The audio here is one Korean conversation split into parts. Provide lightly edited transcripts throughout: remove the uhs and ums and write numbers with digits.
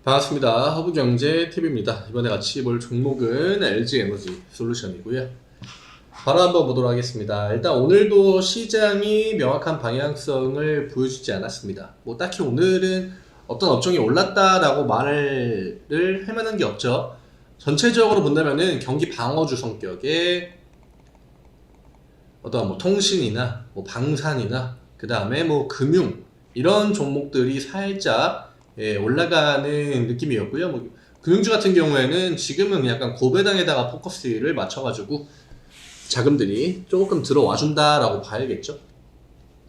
반갑습니다. 허브경제TV입니다. 이번에 같이 볼 종목은 LG에너지 솔루션이고요. 바로 한번 보도록 하겠습니다. 일단 오늘도 시장이 명확한 방향성을 보여주지 않았습니다. 딱히 오늘은 어떤 업종이 올랐다라고 말을 할 만한 게 없죠. 전체적으로 본다면은 경기 방어주 성격의 어떤 통신이나 방산이나 그 다음에 금융 이런 종목들이 살짝 올라가는 느낌이었고요. 금융주 같은 경우에는 지금은 약간 고배당에다가 포커스를 맞춰가지고 자금들이 조금 들어와 준다라고 봐야겠죠.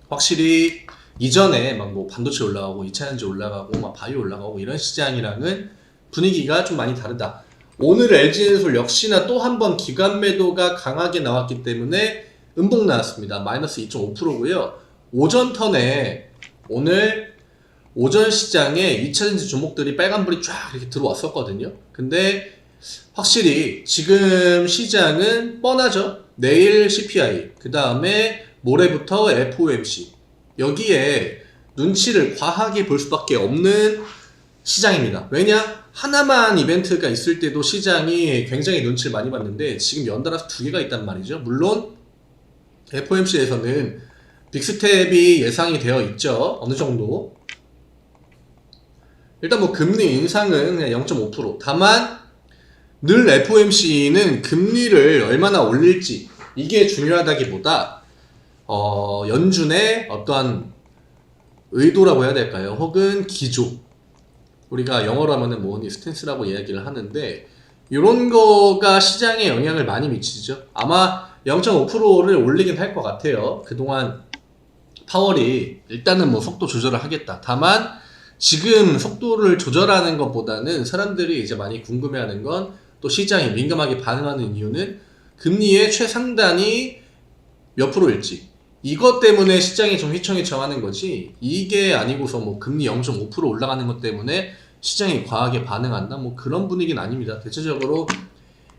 확실히 이전에 반도체 올라가고 2차전지 올라가고 바이오 올라가고 이런 시장이랑은 분위기가 좀 많이 다르다. 오늘 LG엔솔 역시나 또 한 번 기관 매도가 강하게 나왔기 때문에 음봉 나왔습니다. 마이너스 2.5%고요. 오전 턴에 오늘 오전 시장에 2차전지 종목들이 빨간불이 쫙 이렇게 들어왔었거든요. 근데 확실히 지금 시장은 뻔하죠. 내일 CPI, 그 다음에 모레부터 FOMC 여기에 눈치를 과하게 볼 수밖에 없는 시장입니다. 왜냐? 하나만 이벤트가 있을 때도 시장이 굉장히 눈치를 많이 봤는데 지금 연달아서 두 개가 있단 말이죠. 물론 FOMC에서는 빅스텝이 예상이 되어 있죠. 어느 정도. 일단 금리 인상은 그냥 0.5%. 다만 늘 FOMC는 금리를 얼마나 올릴지 이게 중요하다기보다 연준의 어떠한 의도라고 해야 될까요? 혹은 기조. 우리가 영어로 하면은 스탠스라고 이야기를 하는데 이런 거가 시장에 영향을 많이 미치죠. 아마 0.5%를 올리긴 할 것 같아요. 그동안 파월이 일단은 속도 조절을 하겠다. 다만 지금 속도를 조절하는 것보다는 사람들이 이제 많이 궁금해하는 건 또 시장이 민감하게 반응하는 이유는 금리의 최상단이 몇 프로일지 이것 때문에 시장이 좀 휘청휘청하는 거지 이게 아니고서 금리 0.5% 올라가는 것 때문에 시장이 과하게 반응한다 그런 분위기는 아닙니다. 대체적으로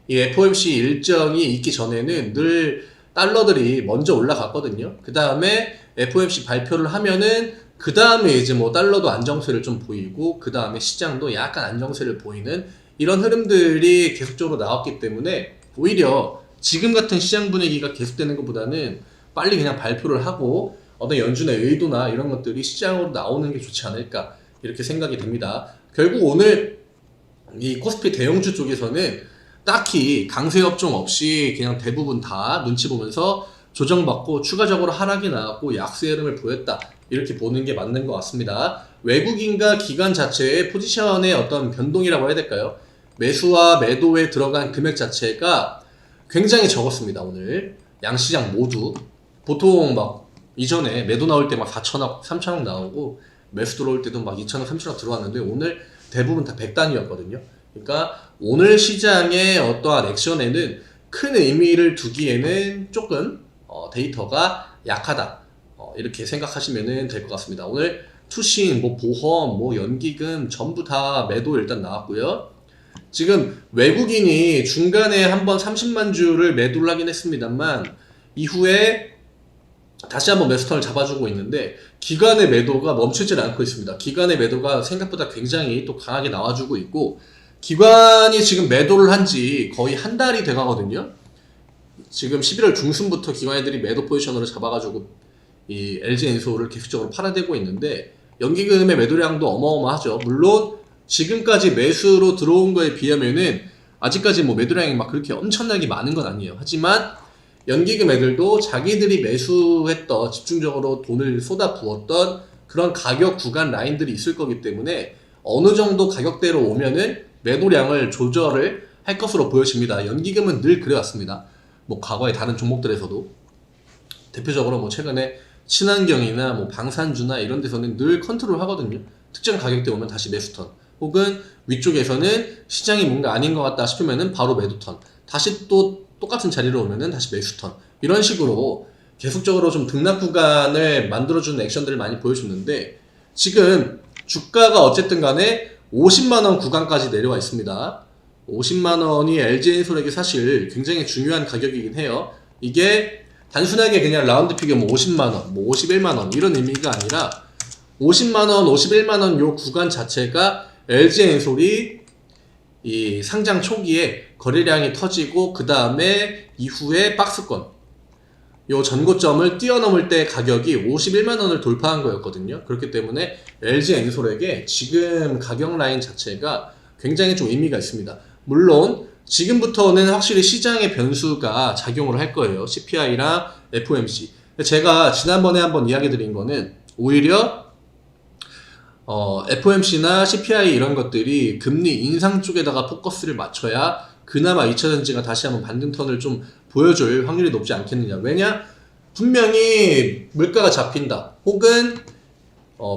이 FOMC 일정이 있기 전에는 늘 달러들이 먼저 올라갔거든요. 그 다음에 FOMC 발표를 하면은 그 다음에 이제 달러도 안정세를 좀 보이고 그 다음에 시장도 약간 안정세를 보이는 이런 흐름들이 계속적으로 나왔기 때문에 오히려 지금 같은 시장 분위기가 계속되는 것보다는 빨리 그냥 발표를 하고 어떤 연준의 의도나 이런 것들이 시장으로 나오는 게 좋지 않을까 이렇게 생각이 듭니다. 결국 오늘 이 코스피 대형주 쪽에서는 딱히 강세 업종 없이 그냥 대부분 다 눈치 보면서 조정받고 추가적으로 하락이 나왔고 약세 흐름을 보였다 이렇게 보는 게 맞는 것 같습니다. 외국인과 기관 자체의 포지션의 어떤 변동이라고 해야 될까요? 매수와 매도에 들어간 금액 자체가 굉장히 적었습니다. 오늘 양시장 모두 보통 이전에 매도 나올 때 4천억 3천억 나오고 매수 들어올 때도 2천억 3천억 들어왔는데 오늘 대부분 다 100단위였거든요. 그러니까 오늘 시장의 어떠한 액션에는 큰 의미를 두기에는 조금 데이터가 약하다 이렇게 생각하시면 될 것 같습니다. 오늘 투신, 보험, 연기금 전부 다 매도 일단 나왔고요. 지금 외국인이 중간에 한번 30만 주를 매도를 하긴 했습니다만 이후에 다시 한번 매수턴을 잡아주고 있는데 기관의 매도가 멈추질 않고 있습니다. 기관의 매도가 생각보다 굉장히 또 강하게 나와주고 있고 기관이 지금 매도를 한 지 거의 한 달이 돼 가거든요. 지금 11월 중순부터 기관애들이 매도 포지션으로 잡아가지고 이 LG엔솔을 계속적으로 팔아대고 있는데 연기금의 매도량도 어마어마하죠. 물론 지금까지 매수로 들어온 거에 비하면은 아직까지 매도량이 그렇게 엄청나게 많은 건 아니에요. 하지만 연기금 애들도 자기들이 매수했던 집중적으로 돈을 쏟아 부었던 그런 가격 구간 라인들이 있을 거기 때문에 어느 정도 가격대로 오면은 매도량을 조절을 할 것으로 보여집니다. 연기금은 늘 그래왔습니다. 과거의 다른 종목들에서도 대표적으로 최근에 친환경이나 방산주나 이런 데서는 늘 컨트롤 하거든요. 특정 가격대 오면 다시 매수턴 혹은 위쪽에서는 시장이 뭔가 아닌 것 같다 싶으면은 바로 매도턴 다시 또 똑같은 자리로 오면은 다시 매수턴 이런 식으로 계속적으로 좀 등락 구간을 만들어주는 액션들을 많이 보여줬는데 지금 주가가 어쨌든 간에 50만원 구간까지 내려와 있습니다. 50만원이 LG엔솔에게 사실 굉장히 중요한 가격이긴 해요. 이게 단순하게 그냥 라운드 피겨 50만원, 51만원 이런 의미가 아니라 50만원, 51만원 요 구간 자체가 LG엔솔이 이 상장 초기에 거래량이 터지고 그 다음에 이후에 박스권 요 전고점을 뛰어넘을 때 가격이 51만원을 돌파한 거였거든요. 그렇기 때문에 LG엔솔에게 지금 가격 라인 자체가 굉장히 좀 의미가 있습니다. 물론 지금부터는 확실히 시장의 변수가 작용을 할 거예요. CPI랑 FOMC. 제가 지난번에 한번 이야기 드린 거는 오히려 FOMC나 CPI 이런 것들이 금리 인상 쪽에다가 포커스를 맞춰야 그나마 2차전지가 다시 한번 반등 턴을 좀 보여줄 확률이 높지 않겠느냐. 왜냐? 분명히 물가가 잡힌다. 혹은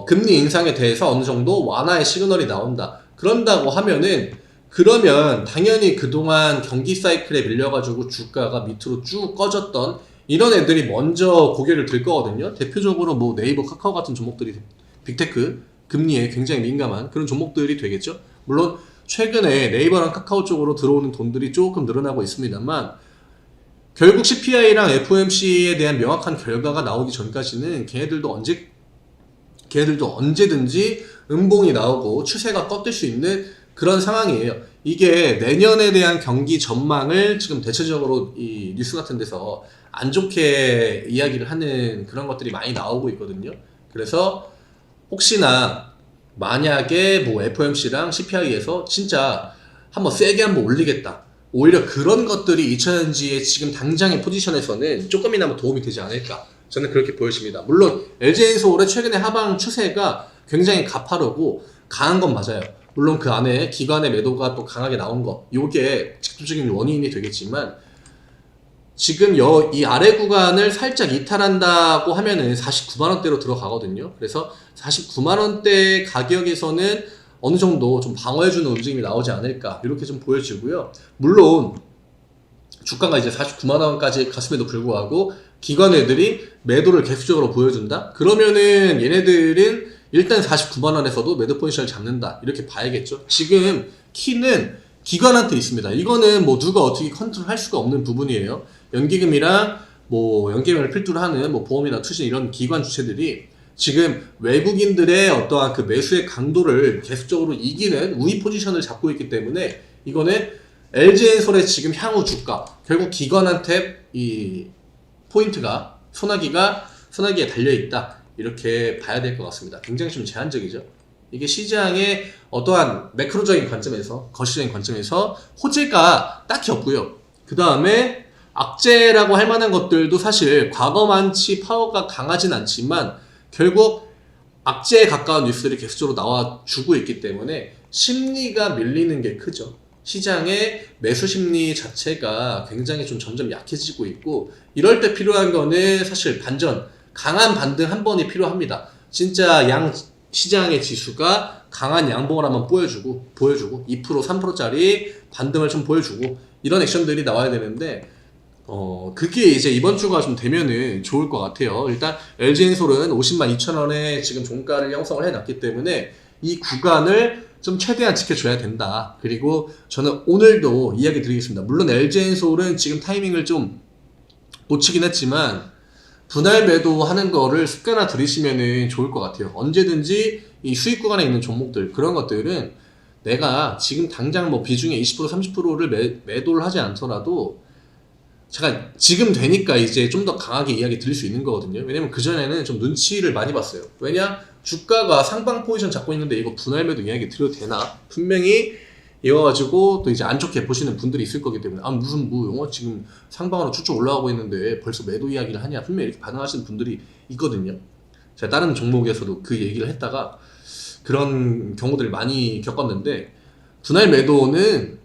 금리 인상에 대해서 어느 정도 완화의 시그널이 나온다. 그런다고 하면은 그러면 당연히 그동안 경기 사이클에 밀려가지고 주가가 밑으로 쭉 꺼졌던 이런 애들이 먼저 고개를 들 거거든요. 대표적으로 뭐 네이버, 카카오 같은 종목들이 빅테크 금리에 굉장히 민감한 그런 종목들이 되겠죠. 물론 최근에 네이버랑 카카오 쪽으로 들어오는 돈들이 조금 늘어나고 있습니다만 결국 CPI랑 FOMC에 대한 명확한 결과가 나오기 전까지는 걔네들도 언제든지 음봉이 나오고 추세가 꺾일 수 있는 그런 상황이에요. 이게 내년에 대한 경기 전망을 지금 대체적으로 이 뉴스 같은 데서 안 좋게 이야기를 하는 그런 것들이 많이 나오고 있거든요. 그래서 혹시나 만약에 뭐 FOMC랑 CPI에서 진짜 한번 세게 한번 올리겠다. 오히려 그런 것들이 2차전지의 지금 당장의 포지션에서는 조금이나마 도움이 되지 않을까. 저는 그렇게 보여집니다. 물론 LG엔솔의 최근의 하방 추세가 굉장히 가파르고 강한 건 맞아요. 물론 그 안에 기관의 매도가 또 강하게 나온 거, 요게 직접적인 원인이 되겠지만 지금 이 아래 구간을 살짝 이탈한다고 하면은 49만원대로 들어가거든요. 그래서 49만원대 가격에서는 어느 정도 좀 방어해주는 움직임이 나오지 않을까 이렇게 좀 보여지고요. 물론 주가가 이제 49만원까지 갔음에도 불구하고 기관 애들이 매도를 계속적으로 보여준다? 그러면은 얘네들은 일단 49만원에서도 매도 포지션을 잡는다 이렇게 봐야겠죠. 지금 키는 기관한테 있습니다. 이거는 뭐 누가 어떻게 컨트롤할 수가 없는 부분이에요. 연기금이랑 뭐 연기금을 필두로 하는 뭐 보험이나 투신 이런 기관 주체들이 지금 외국인들의 어떠한 그 매수의 강도를 계속적으로 이기는 우위 포지션을 잡고 있기 때문에 이거는 LG엔솔의 지금 향후 주가 결국 기관한테 이 포인트가 소나기에 달려있다 이렇게 봐야 될 것 같습니다. 굉장히 좀 제한적이죠. 이게 시장의 어떠한 매크로적인 관점에서 거시적인 관점에서 호재가 딱히 없고요. 그 다음에 악재라고 할 만한 것들도 사실 과거만치 파워가 강하진 않지만 결국 악재에 가까운 뉴스들이 계속적으로 나와주고 있기 때문에 심리가 밀리는 게 크죠. 시장의 매수 심리 자체가 굉장히 좀 점점 약해지고 있고 이럴 때 필요한 거는 사실 강한 반등 한 번이 필요합니다. 진짜 시장의 지수가 강한 양봉을 한번 보여주고 2% 3%짜리 반등을 좀 보여주고 이런 액션들이 나와야 되는데 그게 이제 이번 주가 좀 되면은 좋을 것 같아요. 일단 LG엔솔은 50만 2천원에 지금 종가를 형성을 해놨기 때문에 이 구간을 좀 최대한 지켜줘야 된다. 그리고 저는 오늘도 이야기 드리겠습니다. 물론 LG엔솔은 지금 타이밍을 좀 놓치긴 했지만 분할 매도 하는 거를 습관화 들이시면은 좋을 것 같아요. 언제든지 이 수익 구간에 있는 종목들 그런 것들은 내가 지금 당장 뭐 비중의 20% 30%를 매도를 하지 않더라도 제가 지금 되니까 이제 좀 더 강하게 이야기 드릴 수 있는 거거든요. 왜냐면 그전에는 좀 눈치를 많이 봤어요. 왜냐? 주가가 상방 포지션 잡고 있는데 이거 분할 매도 이야기 드려도 되나? 분명히 이어가지고 또 이제 안 좋게 보시는 분들이 있을 거기 때문에 무슨 영어 지금 상방으로 쭉쭉 올라가고 있는데 벌써 매도 이야기를 하냐? 분명히 이렇게 반응하시는 분들이 있거든요. 제가 다른 종목에서도 그 얘기를 했다가 그런 경우들을 많이 겪었는데 분할 매도는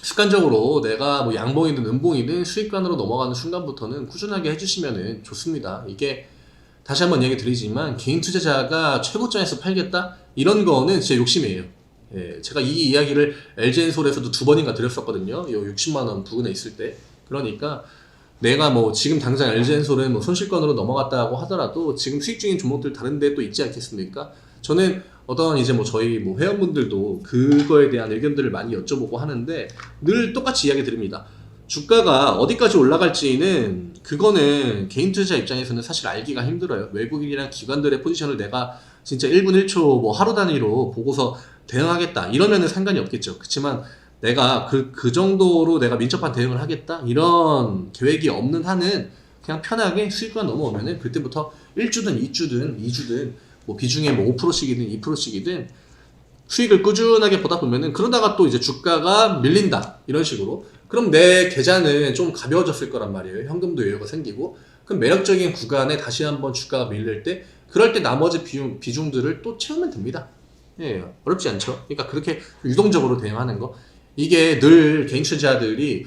습관적으로 내가 뭐 양봉이든 음봉이든 수익관으로 넘어가는 순간부터는 꾸준하게 해주시면 좋습니다. 이게 다시 한번 얘기 드리지만 개인 투자자가 최고점에서 팔겠다? 이런 거는 제 욕심이에요. 예, 제가 이 이야기를 LG엔솔에서도 2번인가 드렸었거든요. 요 60만원 부근에 있을 때. 그러니까 내가 뭐 지금 당장 LG엔솔은 뭐 손실권으로 넘어갔다고 하더라도 지금 수익 중인 종목들 다른 데 또 있지 않겠습니까? 저는 어떤 이제 뭐 저희 뭐 회원분들도 그거에 대한 의견들을 많이 여쭤보고 하는데 늘 똑같이 이야기 드립니다. 주가가 어디까지 올라갈지는 그거는 개인 투자자 입장에서는 사실 알기가 힘들어요. 외국인이랑 기관들의 포지션을 내가 진짜 1분 1초 뭐 하루 단위로 보고서 대응하겠다 이러면은 상관이 없겠죠. 그렇지만 내가 그 정도로 내가 민첩한 대응을 하겠다 이런 계획이 없는 한은 그냥 편하게 수익만 넘어오면은 그때부터 1주든 2주든 2주든 뭐 비중에 뭐 5%씩이든 2%씩이든 수익을 꾸준하게 보다 보면은 그러다가 또 이제 주가가 밀린다 이런 식으로 그럼 내 계좌는 좀 가벼워졌을 거란 말이에요. 현금도 여유가 생기고 그럼 매력적인 구간에 다시 한번 주가가 밀릴 때 그럴 때 나머지 비중들을 또 채우면 됩니다. 예, 어렵지 않죠. 그러니까 그렇게 유동적으로 대응하는 거 이게 늘 개인 투자자들이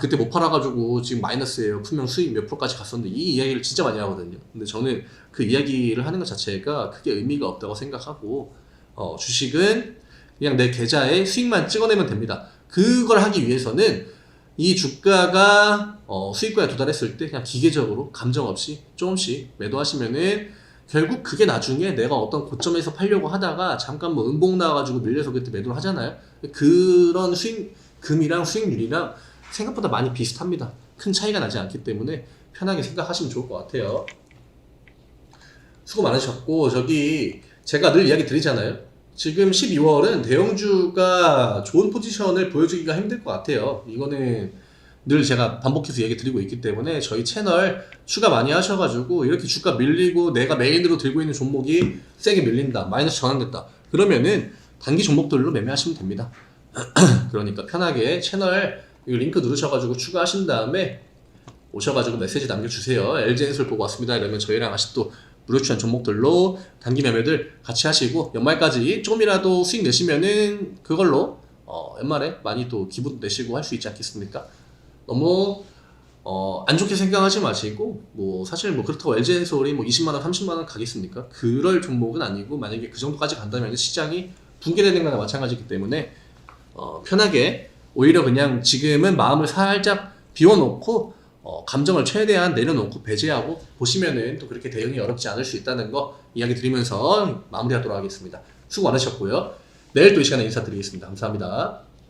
그때 못 팔아가지고 지금 마이너스예요. 분명 수익 몇 프로까지 갔었는데 이 이야기를 진짜 많이 하거든요. 근데 저는 그 이야기를 하는 것 자체가 크게 의미가 없다고 생각하고 주식은 그냥 내 계좌에 수익만 찍어내면 됩니다. 그걸 하기 위해서는 이 주가가 수익권에 도달했을 때 그냥 기계적으로 감정 없이 조금씩 매도하시면은 결국 그게 나중에 내가 어떤 고점에서 팔려고 하다가 잠깐 뭐 음봉 나와가지고 밀려서 그때 매도를 하잖아요. 그런 금이랑 수익률이랑 생각보다 많이 비슷합니다. 큰 차이가 나지 않기 때문에 편하게 생각하시면 좋을 것 같아요. 수고 많으셨고 저기 제가 늘 이야기 드리잖아요. 지금 12월은 대형주가 좋은 포지션을 보여주기가 힘들 것 같아요. 이거는 늘 제가 반복해서 얘기 드리고 있기 때문에 저희 채널 추가 많이 하셔가지고 이렇게 주가 밀리고 내가 메인으로 들고 있는 종목이 세게 밀린다, 마이너스 전환됐다 그러면은 단기 종목들로 매매하시면 됩니다. 그러니까 편하게 채널 링크 누르셔가지고 추가하신 다음에 오셔가지고 메시지 남겨주세요. LG엔솔 보고 왔습니다 이러면 저희랑 같이 또 무료 추천 종목들로 단기 매매들 같이 하시고 연말까지 조금이라도 수익 내시면은 그걸로 연말에 많이 또 기분 내시고 할 수 있지 않겠습니까? 너무 안 좋게 생각하지 마시고 뭐 사실 뭐 그렇다고 LG엔솔이 뭐 20만원 30만원 가겠습니까? 그럴 종목은 아니고 만약에 그 정도까지 간다면 시장이 붕괴되는 거나 마찬가지이기 때문에 편하게 오히려 그냥 지금은 마음을 살짝 비워놓고 감정을 최대한 내려놓고 배제하고 보시면은 또 그렇게 대응이 어렵지 않을 수 있다는 거 이야기 드리면서 마무리하도록 하겠습니다. 수고 많으셨고요. 내일 또 이 시간에 인사드리겠습니다. 감사합니다.